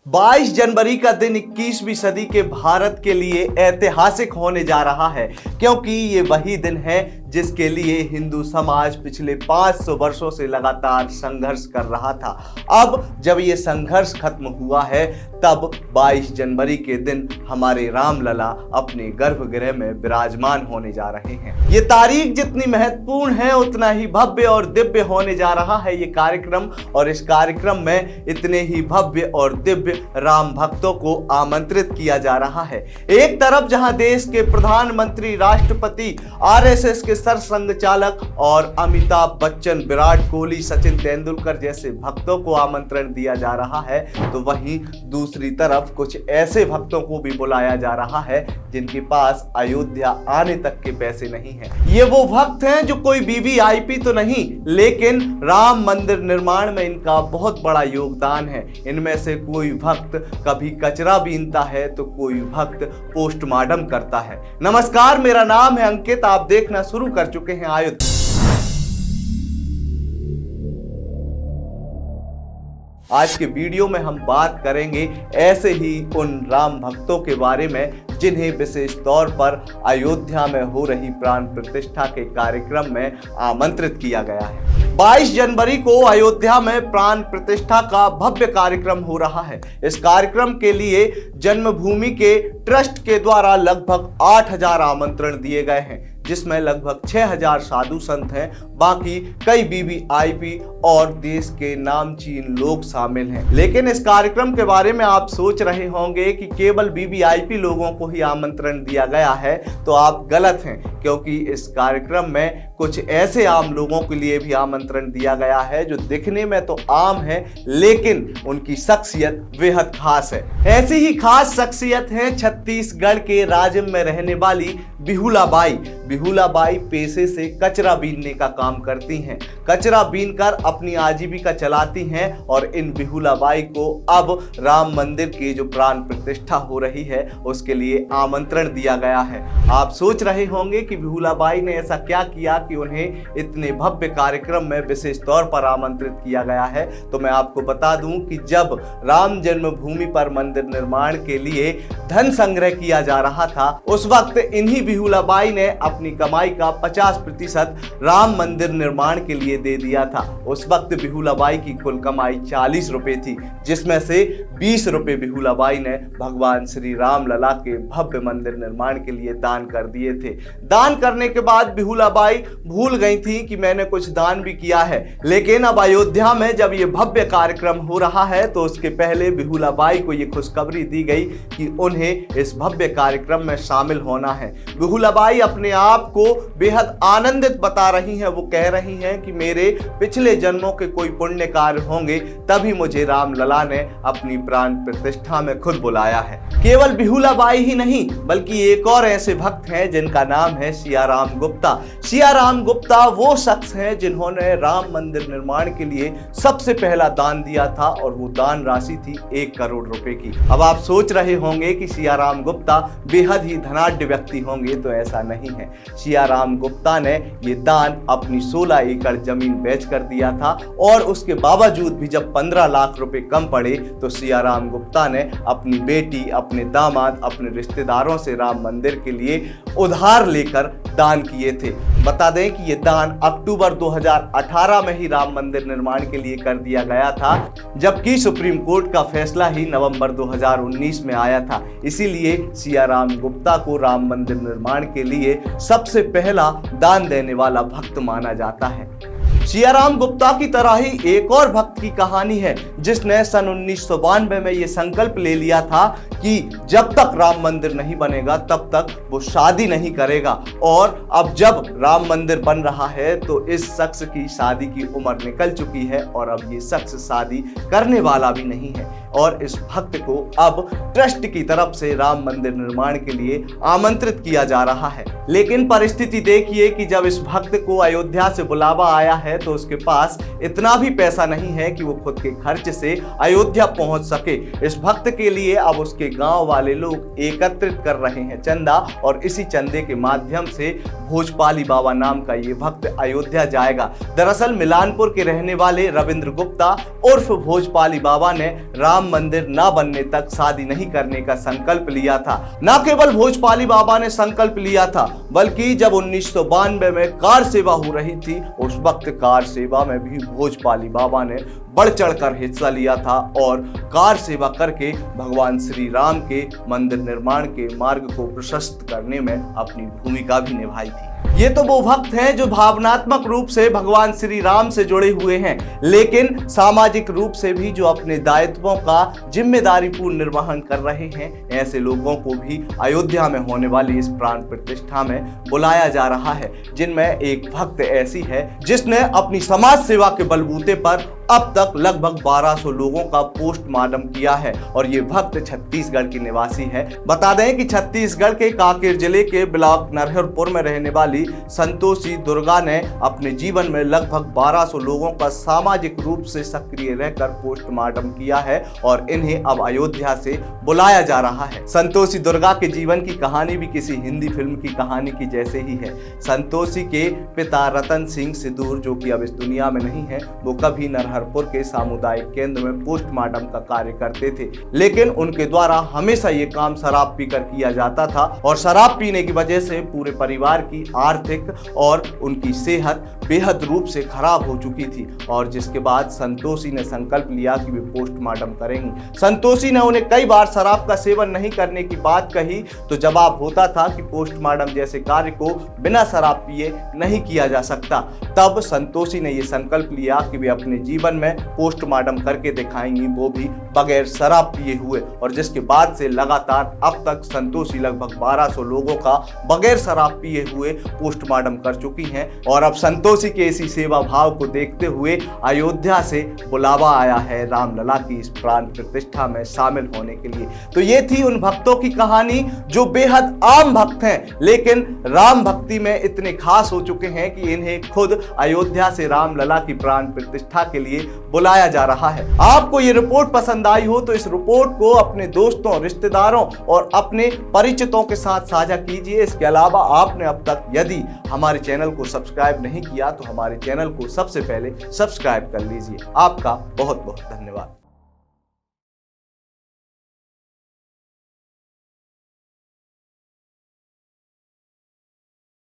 22 जनवरी का दिन 21वीं सदी के भारत के लिए ऐतिहासिक होने जा रहा है, क्योंकि ये वही दिन है जिसके लिए हिंदू समाज पिछले 500 वर्षों से लगातार संघर्ष कर रहा था। अब जब ये संघर्ष खत्म हुआ है, तब 22 जनवरी के दिन हमारे रामलला अपने गर्भगृह में विराजमान होने जा रहे हैं। ये तारीख जितनी महत्वपूर्ण है, उतना ही भव्य और दिव्य होने जा रहा है ये कार्यक्रम। और इस कार्यक्रम में इतने ही भव्य और दिव्य राम भक्तों को आमंत्रित किया जा रहा है। एक तरफ जहां देश के प्रधानमंत्री, राष्ट्रपति, आरएसएस के सरसंघ चालक और अमिताभ बच्चन, विराट कोहली, सचिन तेंदुलकर जैसे भक्तों को आमंत्रण दिया जा रहा है, तो वहीं दूसरी तरफ कुछ ऐसे भक्तों को भी बुलाया जा रहा है जिनके पास अयोध्या आने तक के पैसे नहीं हैं। ये वो भक्त हैं जो कोई वीवीआईपी तो नहीं, लेकिन राम मंदिर निर्माण में इनका बहुत बड़ा योगदान है। इनमें से कोई भक्त कभी कचरा बीनता है तो कोई भक्त पोस्टमार्टम करता है। नमस्कार, मेरा नाम है अंकित, आप देखना शुरू कर चुके हैं आयुध। आज के वीडियो में हम बात करेंगे ऐसे ही उन राम भक्तों के बारे में जिन्हें विशेष तौर पर अयोध्या में हो रही प्राण प्रतिष्ठा के कार्यक्रम में आमंत्रित किया गया है। 22 जनवरी को अयोध्या में प्राण प्रतिष्ठा का भव्य कार्यक्रम हो रहा है। इस कार्यक्रम के लिए जन्मभूमि के ट्रस्ट के द्वारा लगभग 8000 आमंत्रण दिए गए हैं, जिसमें लगभग 6000 साधु संत हैं। बाकी कई वीवीआईपी और देश के नामचीन लोग शामिल हैं। लेकिन इस कार्यक्रम के बारे में आप सोच रहे होंगे कि केवल वीवीआईपी लोगों को ही आमंत्रण दिया गया है, तो आप गलत हैं, क्योंकि इस कार्यक्रम में कुछ ऐसे आम लोगों के लिए भी आमंत्रण दिया गया है जो दिखने में तो आम है, लेकिन उनकी शख्सियत बेहद खास है। ऐसी ही खास शख्सियत है छत्तीसगढ़ के राजिम में रहने वाली बिहुला बाई। बिहुला बाई पेशे से कचरा बीनने का काम करती हैं। कचरा बीनकर अपनी आजीविका चलाती हैं और इन बिहुला बाई को अब राम मंदिर की जो प्राण प्रतिष्ठा हो रही है उसके लिए आमंत्रण दिया गया है। आप सोच रहे होंगे कि बिहुला बाई ने ऐसा क्या किया कि उन्हें इतने भव्य कार्यक्रम में विशेष तौर पर आमंत्रित किया गया है। तो मैं आपको बता दूं कि जब राम जन्मभूमि पर मंदिर निर्माण के लिए धन संग्रह किया जा रहा था, उस वक्त इन्हीं बिहुला बाई ने अपनी कमाई का 50% राम मंदिर निर्माण के लिए दे दिया था। उस वक्त बिहुला बाई की कुल कमाई 40 रुपए थी, जिसमें से 20 रुपए बिहुला बाई ने भगवान श्री राम लला के भव्य मंदिर निर्माण के लिए दान कर दिए थे। दान करने के बाद बिहुला बाई भूल गई थी कि मैंने कुछ दान भी किया है। लेकिन अब अयोध्या में जब ये भव्य कार्यक्रम हो रहा है, तो उसके पहले बिहुला बाई को ये खुशखबरी दी गई कि उन्हें इस भव्य कार्यक्रम में शामिल होना है। बिहुला बाई अपने आप को बेहद आनंदित बता रही हैं। वो कह रही हैं कि मेरे पिछले जन्मों के कोई पुण्य कार्य होंगे, तभी मुझे राम लला ने अपनी प्राण प्रतिष्ठा में खुद बुलाया है। केवल बिहुला बाई ही नहीं, बल्कि एक और ऐसे भक्त हैं जिनका नाम है सियाराम गुप्ता। सियाराम गुप्ता वो शख्स हैं जिन्होंने राम मंदिर निर्माण के लिए सबसे पहला दान दिया था, और वो दान राशि थी 1 करोड़ रुपए की। अब आप सोच रहे होंगे कि सियाराम गुप्ता बेहद ही धनाढ्य व्यक्ति होंगे, तो ऐसा नहीं है। सियाराम गुप्ता ने ये दान अपनी 16 एकड़ जमीन बेच कर दिया था, और उसके बावजूद भी जब 15 लाख रुपए कम पड़े, तो सियाराम गुप्ता ने अपनी बेटी, अपने दामाद, अपने रिश्तेदारों से राम मंदिर के लिए उधार लेकर दान किए थे। बता दें कि ये दान अक्टूबर 2018 में ही राम मंदिर निर्माण के लिए कर दिया गया था, जबकि सुप्रीम कोर्ट का फैसला ही नवंबर 2019 में आया था। इसीलिए सियाराम गुप्ता को राम मंदिर निर्माण के लिए सबसे पहला दान देने वाला भक्त माना जाता है। सियाराम गुप्ता की तरह ही एक और भक्त की कहानी है, जिसने सन 1992 में यह संकल्प ले लिया था कि जब तक राम मंदिर नहीं बनेगा तब तक वो शादी नहीं करेगा। और अब जब राम मंदिर बन रहा है, तो इस शख्स की शादी की उम्र निकल चुकी है और अब ये शख्स शादी करने वाला भी नहीं है। और इस भक्त को अब ट्रस्ट की तरफ से राम मंदिर निर्माण के लिए आमंत्रित किया जा रहा है। लेकिन परिस्थिति देखिए कि जब इस भक्त को अयोध्या से बुलावा आया है तो उसके पास इतना भी पैसा नहीं है कि वो खुद के खर्च से अयोध्या पहुंच सके। इस भक्त के लिए अब उसके गांव वाले लोग एकत्रित कर रहे हैं चंदा, और इसी चंदे के माध्यम से भोजपाली बाबा नाम का ये भक्त अयोध्या जाएगा। दरअसल मिलानपुर के रहने वाले रविंद्र गुप्ता उर्फ भोजपाली बाबा ने राम मंदिर न बनने तक शादी नहीं करने का संकल्प लिया था। न केवल भोजपाली बाबा ने संकल्प लिया था, बल्कि जब 1992 में कार सेवा हो रही थी, उस वक्त कार सेवा में भी भोजपाली बाबा ने बढ़ चढ़कर हिस्सा लिया था और कार सेवा करके भगवान श्री राम के मंदिर निर्माण के मार्ग को प्रशस्त करने में अपनी भूमिका भी निभाई थी। ये तो वो भक्त हैं जो भावनात्मक रूप से भगवान श्री राम से जुड़े हुए हैं, लेकिन सामाजिक रूप से भी जो अपने दायित्वों का जिम्मेदारी पूर्ण निर्वहन कर रहे हैं। ऐसे लोगों को भी अयोध्या में होने वाली इस प्राण प्रतिष्ठा में बुलाया जा रहा है, जिनमें एक भक्त ऐसी है जिसने अपनी समाज सेवा के बलबूते पर अब तक लगभग 1200 लोगों का पोस्टमार्टम किया है, और ये भक्त छत्तीसगढ़ की निवासी है। बता दें कि छत्तीसगढ़ के कांकेर जिले के ब्लॉक नरहरपुर में रहने वाली संतोषी दुर्गा ने अपने जीवन में लगभग 1200 लोगों का सामाजिक रूप से सक्रिय रहकर पोस्टमार्टम किया है, और इन्हें अब अयोध्या से बुलाया जा रहा है। संतोषी दुर्गा के जीवन की कहानी भी किसी हिंदी फिल्म की कहानी की जैसे ही है। संतोषी के पिता रतन सिंह सिद्धूर, जो कि अब इस दुनिया में नहीं है, वो कभी नरहरपुर के सामुदायिक केंद्र में पोस्टमार्टम का कार्य करते थे, लेकिन उनके द्वारा हमेशा ये काम शराब पीकर किया जाता था, और शराब पीने की वजह से पूरे परिवार की आर्थिक और उनकी सेहत बेहद रूप से खराब हो चुकी थी, और जिसके बाद संतोषी ने संकल्प लिया कि वे पोस्टमार्टम करेंगी। संतोषी ने उन्हें कई बार शराब का सेवन नहीं करने की बात कही, तो जवाब होता था कि पोस्टमार्टम जैसे कार्य को बिना शराब पिए नहीं किया जा सकता। तब संतोषी ने यह संकल्प लिया कि वे अपने जीवन में पोस्टमार्टम करके दिखाएंगी, वो भी बगैर शराब पिए हुए, और जिसके बाद से लगातार अब तक संतोषी लगभग 1200 लोगों का बगैर शराब पिए हुए पोस्टमार्टम कर चुकी हैं। और अब संतोषी के इसी सेवा भाव को देखते हुए अयोध्या से बुलावा आया है रामलला की इस प्राण प्रतिष्ठा में शामिल होने के लिए। तो ये थी उन भक्तों की कहानी जो बेहद आम भक्त हैं, लेकिन राम भक्ति में इतने खास हो चुके हैं कि इन्हें खुद अयोध्या से रामलला की प्राण प्रतिष्ठा के लिए बुलाया जा रहा है। आपको ये रिपोर्ट पसंद आई हो तो इस रिपोर्ट को अपने दोस्तों, रिश्तेदारों और अपने परिचितों के साथ साझा कीजिए। इसके अलावा आपने अब तक यदि हमारे चैनल को सब्सक्राइब नहीं किया तो हमारे चैनल को सबसे पहले सब्सक्राइब कर लीजिए। आपका बहुत बहुत धन्यवाद।